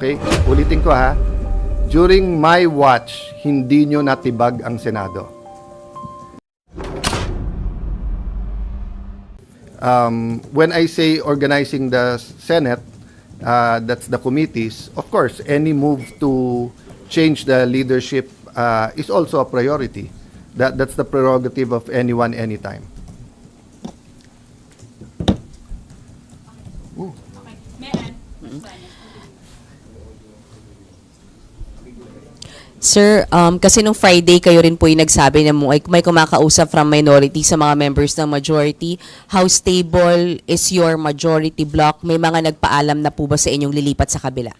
Okay? Ulitin ko ha. During my watch, hindi nyo natibag ang Senado. When I say organizing the Senate, that's the committees, of course, any move to change the leadership is also a priority. That's the prerogative of anyone, anytime. Sir, kasi nung Friday kayo rin po yung nagsabi na may kumakausap from minority sa mga members ng majority. How stable is your majority block? May mga nagpaalam na po ba sa inyong lilipat sa kabila?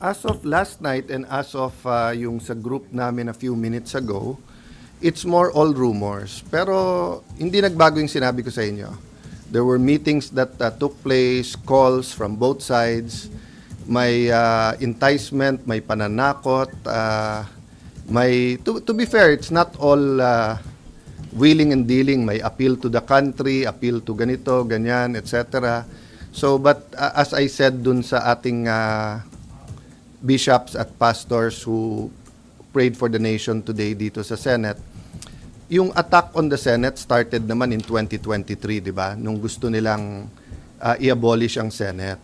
As of last night and as of yung sa group namin a few minutes ago, it's more all rumors. Pero hindi nagbago yung sinabi ko sa inyo. There were meetings that took place, calls from both sides. May enticement, may pananakot. To be fair, it's not all willing and dealing. May appeal to the country, appeal to ganito, ganyan, etc. So, but as I said dun sa ating bishops at pastors who prayed for the nation today dito sa Senate, yung attack on the Senate started naman in 2023, di ba? Nung gusto nilang i-abolish ang Senate.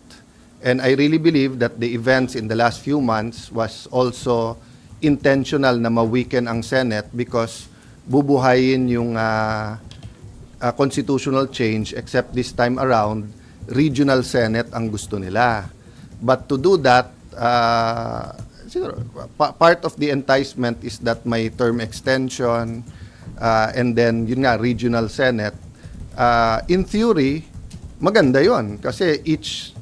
And I really believe that the events in the last few months was also intentional na ma-weaken ang Senate because bubuhayin yung constitutional change, except this time around, regional Senate ang gusto nila. But to do that, siguro, part of the enticement is that may term extension, and then yun nga, regional Senate. In theory, maganda yon kasi each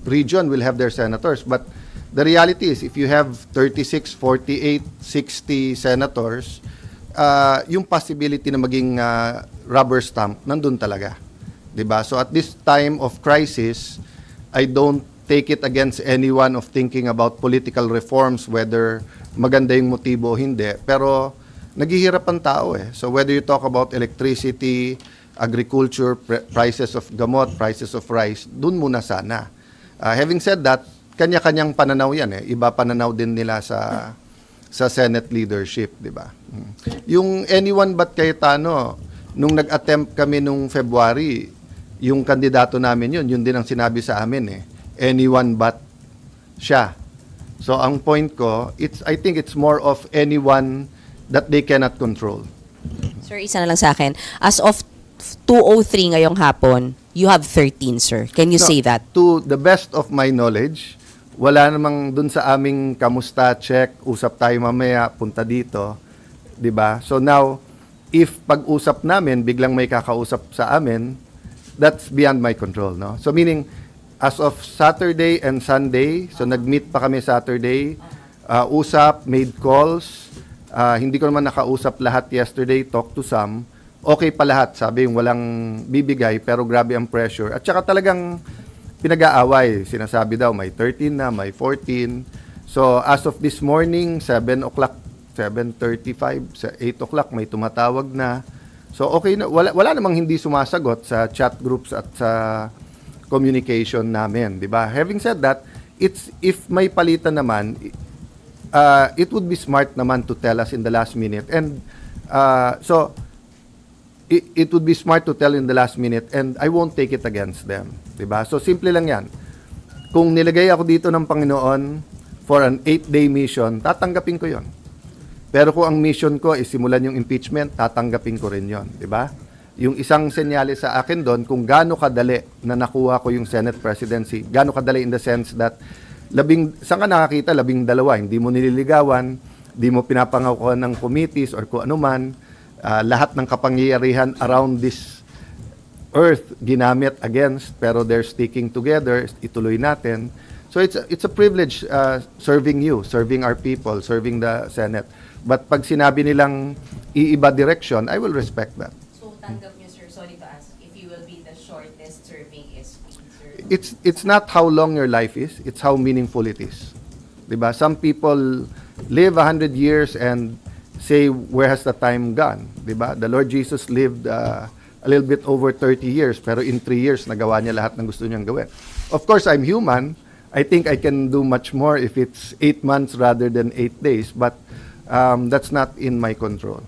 region will have their senators. But the reality is, if you have 36, 48, 60 senators, yung possibility na maging rubber stamp, nandun talaga. Diba? So at this time of crisis, I don't take it against anyone of thinking about political reforms, whether maganda yung motibo o hindi. Pero naghihirap ang tao eh. So whether you talk about electricity, agriculture, prices of gamot, prices of rice, dun muna sana. Having said that, kanya-kanyang pananaw yan eh. Iba pananaw din nila sa Senate leadership, di ba? Yung anyone but Cayetano, nung nag-attempt kami nung February, yung kandidato namin yun din ang sinabi sa amin eh. Anyone but siya. So ang point ko, I think it's more of anyone that they cannot control. Sir, isa na lang sa akin. As of 2:03 ngayong hapon, you have 13, sir. Can you say that? To the best of my knowledge, wala namang dun sa aming kamusta, check, usap tayo mamaya, punta dito, 'di ba? So now, if pag-usap namin biglang may kakausap sa amin, that's beyond my control, no? So meaning as of Saturday and Sunday, so nag-meet pa kami Saturday, usap, made calls, hindi ko naman nakausap lahat yesterday, talk to some. Okay pa lahat, sabi yung walang bibigay pero grabe ang pressure. At saka talagang pinag-aaway. Sinasabi daw may 13 na, may 14. So as of this morning, 7 o'clock, 7:35, 8 o'clock may tumatawag na. So okay na, wala namang hindi sumasagot sa chat groups at sa communication namin, di ba? Having said that, if may palitan naman, it would be smart naman to tell us in the last minute. And so it would be smart to tell in the last minute, and I won't take it against them. Diba? So, simple lang yan. Kung nilagay ako dito ng Panginoon for an 8-day mission, tatanggapin ko yon. Pero kung ang mission ko is simulan yung impeachment, tatanggapin ko rin yon. Diba? Yung isang senyales sa akin doon, kung gaano kadali na nakuha ko yung Senate presidency, gaano kadali in the sense that, saan ka nakakita? 12, hindi mo nililigawan, hindi mo pinapangakuan ng committees or kung ano man. Lahat ng kapangyarihan around this earth ginamit against, pero they're sticking together, ituloy natin. So it's a privilege serving you, serving our people, serving the Senate. But pag sinabi nilang iiba direction, I will respect that. So tanggap niyo, sir, sorry to ask, if you will be the shortest serving SP, sir? It's not how long your life is, it's how meaningful it is. Diba? Some people live 100 years and say, where has the time gone? Diba? The Lord Jesus lived a little bit over 30 years, pero in 3 years, nagawa niya lahat ng gusto niyang gawin. Of course, I'm human. I think I can do much more if it's 8 months rather than 8 days, but that's not in my control.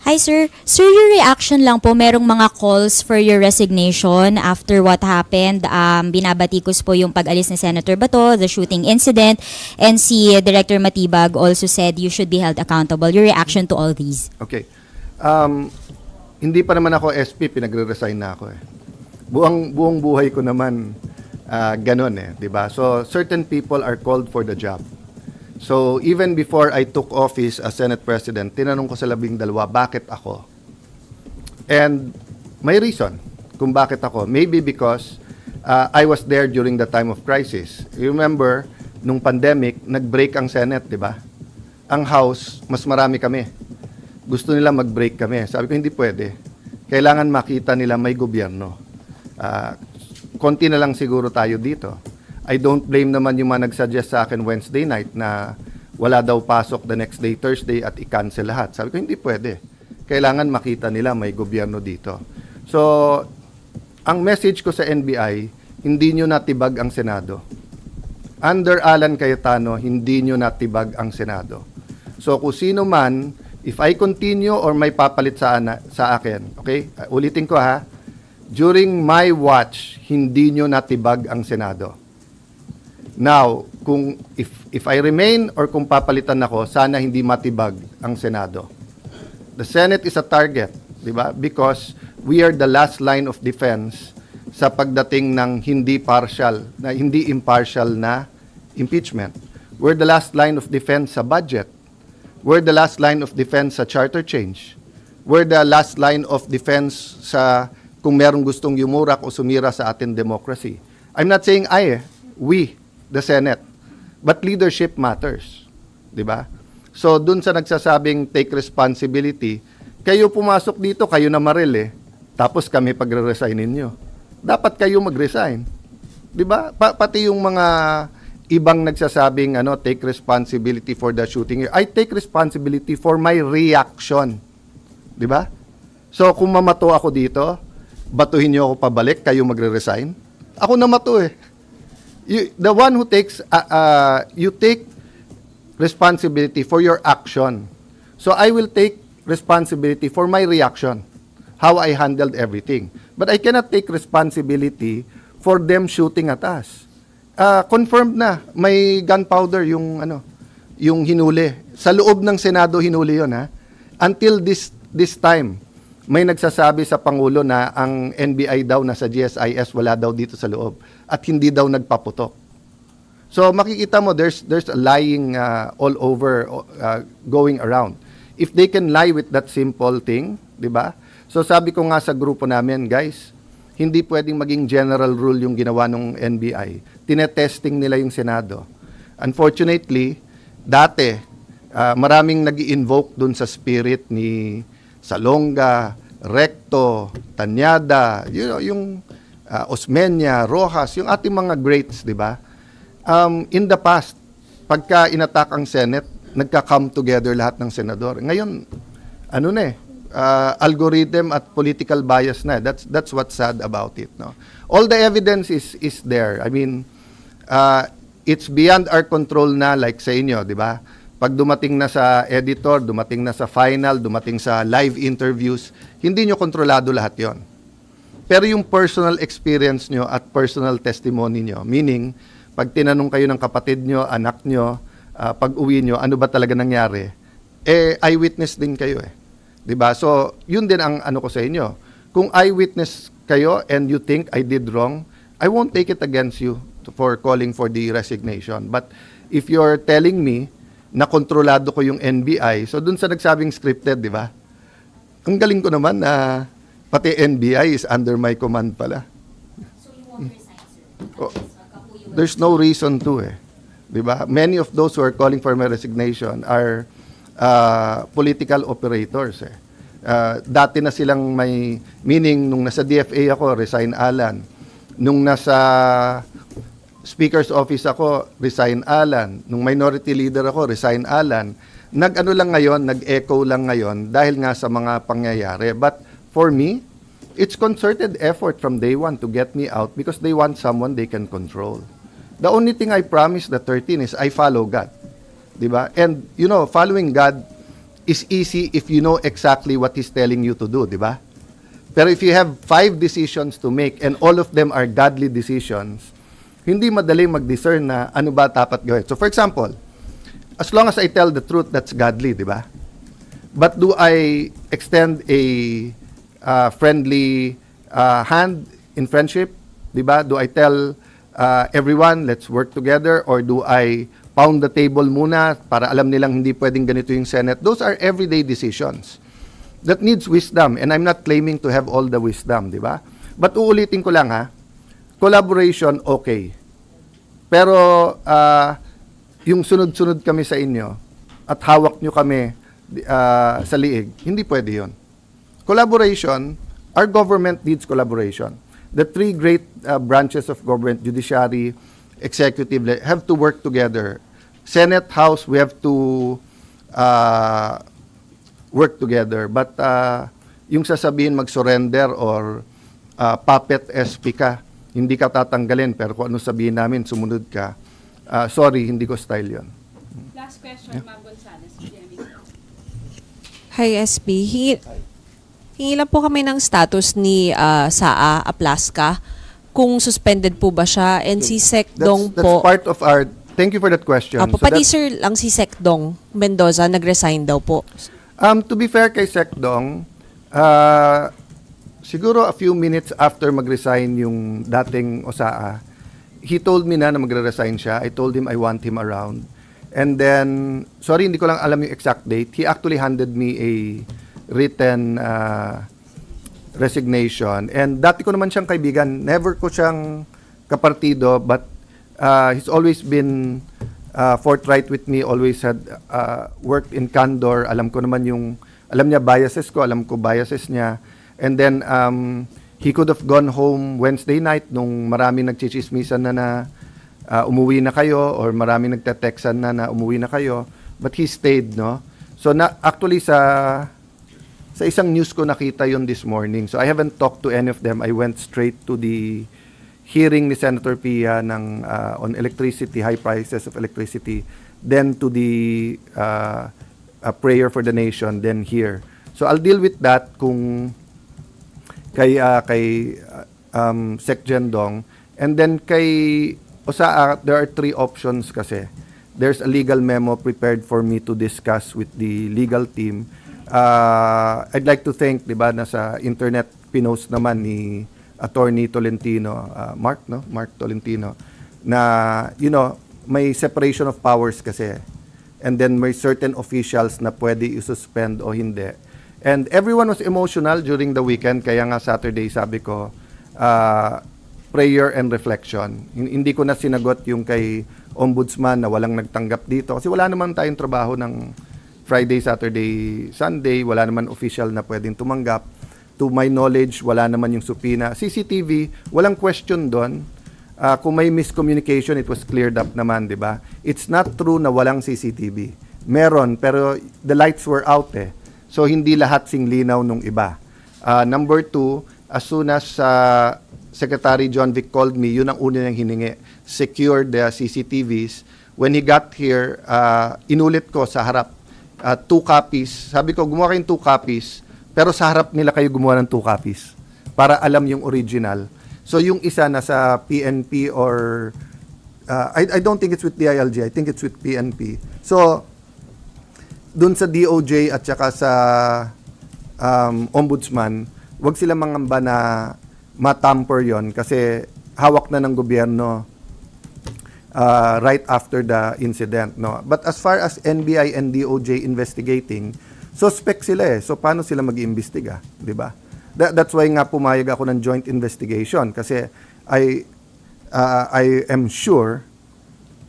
Hi, sir. Sir, your reaction lang po, merong mga calls for your resignation after what happened. Binabatikos po yung pag-alis ni Senator Bato, the shooting incident, and si Director Matibag also said you should be held accountable. Your reaction to all these? Okay. Hindi pa naman ako SP, pinagre-resign na ako eh. Buong buhay ko naman ganun eh, 'di ba? So certain people are called for the job. So even before I took office as Senate President, tinanong ko sa 12, bakit ako? And may reason kung bakit ako. Maybe because I was there during the time of crisis. You remember, nung pandemic, nag-break ang Senate, 'di ba? Ang House, mas marami kami. Gusto nila mag-break kami. Sabi ko, hindi pwede. Kailangan makita nila may gobyerno. Konti na lang siguro tayo dito. I don't blame naman yung mga nag-suggest sa akin Wednesday night na wala daw pasok the next day, Thursday, at i-cancel lahat. Sabi ko, hindi pwede. Kailangan makita nila may gobyerno dito. So, ang message ko sa NBI, hindi nyo natibag ang Senado. Under Alan Cayetano, hindi nyo natibag ang Senado. So, kung sino man, if I continue or may papalit sa akin, okay? Ulitin ko ha, during my watch, hindi nyo natibag ang Senado. Now, kung if I remain or kung papalitan ako, sana hindi matibag ang Senado. The Senate is a target, di ba? Because we are the last line of defense sa pagdating ng hindi impartial na impeachment. We're the last line of defense sa budget. We're the last line of defense sa charter change. We're the last line of defense sa kung merong gustong yumurak o sumira sa ating democracy. I'm not saying we, the Senate. But leadership matters. Di ba? So, dun sa nagsasabing take responsibility, kayo pumasok dito, kayo na maril eh. Tapos kami pagre-resignin nyo. Dapat kayo mag-resign. Di ba? Pati yung mga ibang nagsasabing take responsibility for the shooting. I take responsibility for my reaction. Di ba? So, kung mamato ako dito, batuhin nyo ako pabalik, kayo magre-resign. Ako namato eh. The one who takes, you take responsibility for your action. So I will take responsibility for my reaction, how I handled everything. But I cannot take responsibility for them shooting at us. Confirmed na, may gunpowder yung hinuli. Sa loob ng Senado hinuli yun ha. Until this time, may nagsasabi sa Pangulo na ang NBI daw nasa GSIS, wala daw dito sa loob. At hindi daw nagpaputok. So makikita mo, there's a lying all over going around. If they can lie with that simple thing, di ba? So sabi ko nga sa grupo namin, guys, hindi pwedeng maging general rule yung ginawa ng NBI. Tinetesting nila yung Senado. Unfortunately, dati, maraming nag-invoke dun sa spirit ni Salonga, Recto, Tanyada, yung Osmeña, Rojas, yung ating mga greats, di ba? In the past, pagka inattack ang Senate, nagka-come together lahat ng senador. Ngayon, algorithm at political bias na. That's what's sad about it. No? All the evidence is there. I mean, it's beyond our control na, like sa inyo, di ba? Pag dumating na sa editor, dumating na sa final, dumating sa live interviews, hindi nyo kontrolado lahat yon. Pero yung personal experience nyo at personal testimony nyo, meaning, pag tinanong kayo ng kapatid nyo, anak nyo, pag uwi nyo, ano ba talaga nangyari? Eyewitness din kayo eh. 'Di ba? So, yun din ang ko sa inyo. Kung eyewitness kayo and you think I did wrong, I won't take it against you for calling for the resignation. But if you're telling me na kontrolado ko yung NBI, so dun sa nagsabing scripted, di ba? Ang galing ko naman na pati NBI is under my command pala. So you won't resign, sir? Oh, there's no reason to eh. Di ba? Many of those who are calling for my resignation are political operators eh. Dati na silang may, meaning nung nasa DFA ako, resign Alan. Nung nasa Speaker's Office ako, resign Alan. Nung minority leader ako, resign Alan. Nag-echo lang ngayon dahil nga sa mga pangyayari. But for me, it's concerted effort from day one to get me out because they want someone they can control. The only thing I promise the 13 is I follow God. Diba? And, you know, following God is easy if you know exactly what He's telling you to do, diba? Pero if you have 5 decisions to make and all of them are godly decisions, hindi madali mag-discern na ano ba dapat gawin. So for example, as long as I tell the truth, that's godly, diba? But do I extend a friendly hand in friendship? Diba? Do I tell everyone, let's work together? Or do I pound the table muna para alam nilang hindi pwedeng ganito yung Senate? Those are everyday decisions that needs wisdom. And I'm not claiming to have all the wisdom, diba? But uulitin ko lang ha, collaboration, okay. Pero yung sunod-sunod kami sa inyo at hawak nyo kami sa liig, hindi pwede yun. Collaboration, our government needs collaboration. The 3 great branches of government, judiciary, executive, have to work together. Senate, House, we have to work together. But yung sasabihin mag-surrender or puppet SP ka, hindi ka tatanggalin, pero kung ano sabihin namin, sumunod ka, sorry, hindi ko style yon. Last question, Ma'am Gonzales. Hi, SP. Hingi lang po kami ng status ni Saa Aplaska kung suspended po ba siya and si Sec Dong That's po. part of our, thank you for that question. Apo, So pati that- sir lang si Sec Dong Mendoza nag-resign daw po. To be fair kay Sec Dong, siguro a few minutes after mag-resign yung dating Osaa, he told me na magre-resign siya. I told him I want him around. And then, sorry, hindi ko lang alam yung exact date. He actually handed me a written resignation. And dati ko naman siyang kaibigan. Never ko siyang kapartido, but he's always been forthright with me, always had worked in candor. Alam ko naman alam niya biases ko, alam ko biases niya. And then, he could have gone home Wednesday night nung marami nagchichismisan na umuwi na kayo or marami nagte-textan na umuwi na kayo. But he stayed, no? So, actually sa isang news ko nakita yon this morning. So, I haven't talked to any of them. I went straight to the hearing ni Senator Pia on electricity, high prices of electricity, then to the prayer for the nation, then here. So, I'll deal with that kung kay Sec Jendong. And then kay Osaa, there are 3 options kasi. There's a legal memo prepared for me to discuss with the legal team. I'd like to thank, di ba, nasa internet pinost naman ni Attorney Tolentino, Mark Tolentino, na, you know, may separation of powers kasi. And then may certain officials na pwede i-suspend o hindi. And everyone was emotional during the weekend, kaya nga Saturday sabi ko, prayer and reflection. Hindi ko na sinagot yung kay Ombudsman na walang nagtanggap dito. Kasi wala naman tayong trabaho ng Friday, Saturday, Sunday. Wala naman official na pwedeng tumanggap. To my knowledge, wala naman yung supina. CCTV, walang question doon. Kung may miscommunication, it was cleared up naman, di ba? It's not true na walang CCTV. Meron, pero the lights were out eh. So, hindi lahat singlinaw nung iba. Number 2, as soon as Secretary John Vic called me, yun ang una niyang hiningi. Secure the CCTVs. When he got here, inulit ko sa harap 2 copies. Sabi ko, gumawa kayong 2 copies, pero sa harap nila kayo gumawa ng 2 copies para alam yung original. So yung isa nasa PNP or I don't think it's with DILG, I think it's with PNP. So dun sa DOJ at saka sa Ombudsman, wag sila mangamba na matamper yon kasi hawak na ng gobyerno right after the incident, no. But as far as NBI and DOJ investigating, suspect sila eh. So paano sila mag-iimbestiga, 'di ba? That's why nga pumayag ako ng joint investigation kasi I am sure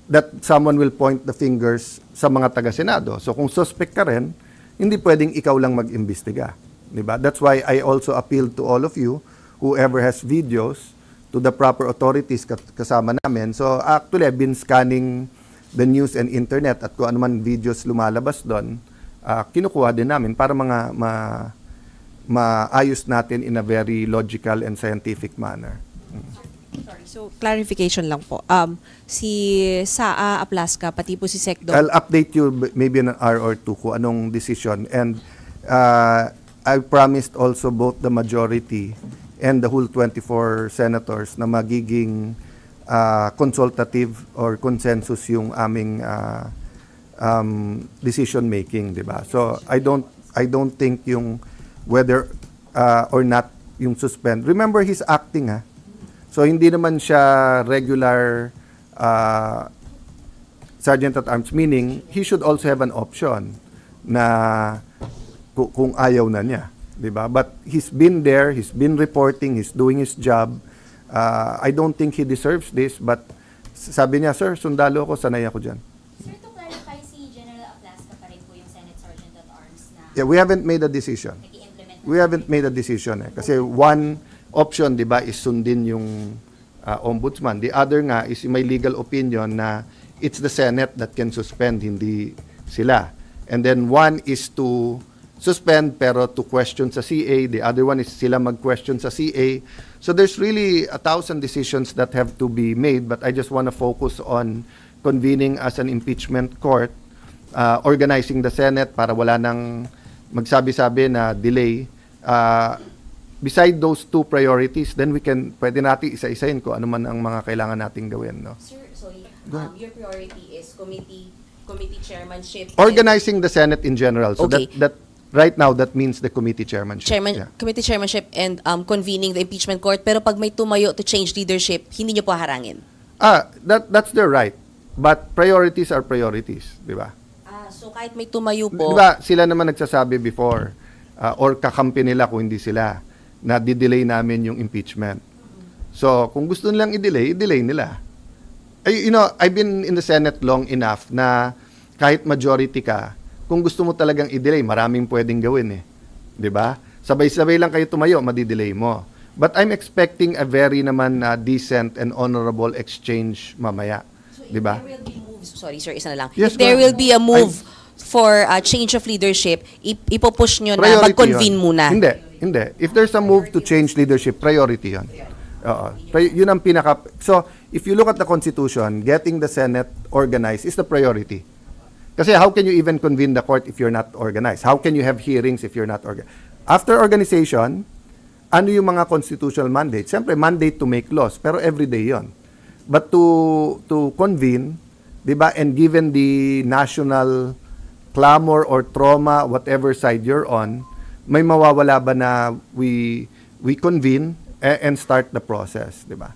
that someone will point the fingers sa mga taga-Senado. So kung suspect ka rin, hindi pwedeng ikaw lang mag-imbestiga, 'di ba? That's why I also appeal to all of you, whoever has videos, to the proper authorities kasama namin. So actually, I've been scanning the news and internet at kung ano man videos lumalabas doon, kinukuha din namin para maayos natin in a very logical and scientific manner. Sorry, so clarification lang po. Si SAA Aplaska, pati po si SecDo, I'll update you maybe in an hour or two kung anong decision. And I promised also both the majority and the whole 24 senators na magiging consultative or consensus yung aming decision making, di ba? So I don't think yung whether or not yung suspend. Remember, he's acting, ha? So hindi naman siya regular sergeant at arms, meaning he should also have an option na kung ayaw na niya, 'di ba? But he's been there, he's been reporting, he's doing his job. I don't think he deserves this, but sabi niya, sir, sundalo ako, sanay ako diyan. Sir, to clarify, si General Aplaska pa rin po yung Senate Sergeant at Arms na Yeah, we haven't made a decision. nag-i-implement. We haven't made a decision kasi one option, 'di ba, is sundin yung ombudsman. The other nga is may legal opinion na it's the Senate that can suspend, hindi sila. And then one is to suspend pero to question sa CA. The other one is sila mag-question sa CA. So there's really 1,000 decisions that have to be made, but I just want to focus on convening as an impeachment court, organizing the Senate para wala nang magsabi-sabi na delay. Beside those two priorities, then pwede natin isa-isahin ko ano man ang mga kailangan nating gawin, no? Sir, sorry. Go ahead. Your priority is committee chairmanship. Organizing the Senate in general. So Okay. that right now that means the committee chairmanship. Yeah. Committee chairmanship and convening the impeachment court. Pero pag may tumayo to change leadership, hindi niyo po harangin. That's their right. But priorities are priorities, di ba? So kahit may tumayo Di po, ba sila naman nagsasabi before or kakampi nila kung hindi sila na di-delay namin yung impeachment. So, kung gusto nilang i-delay nila. You know, I've been in the Senate long enough na kahit majority ka, kung gusto mo talagang i-delay, maraming pwedeng gawin eh. 'Di ba? Sabay-sabay lang kayo tumayo, madi-delay mo. But I'm expecting a very naman decent and honorable exchange mamaya. 'Di ba? there will be moves. Sorry, sir, isa na lang. Yes, If there ma'am. will be a move for a change of leadership, ipopush nyo na Priority mag-convene yun. muna. Hindi. If there's a move to change leadership, priority yun. Oo. Yun ang pinaka... So, if you look at the Constitution, getting the Senate organized is the priority. Kasi how can you even convene the court if you're not organized? How can you have hearings if you're not organized? After organization, ano yung mga constitutional mandates? Siyempre, mandate to make laws, pero everyday yon. But to convene, di ba, and given the national clamor or trauma, whatever side you're on, may mawawala ba na we convene and start the process, di ba?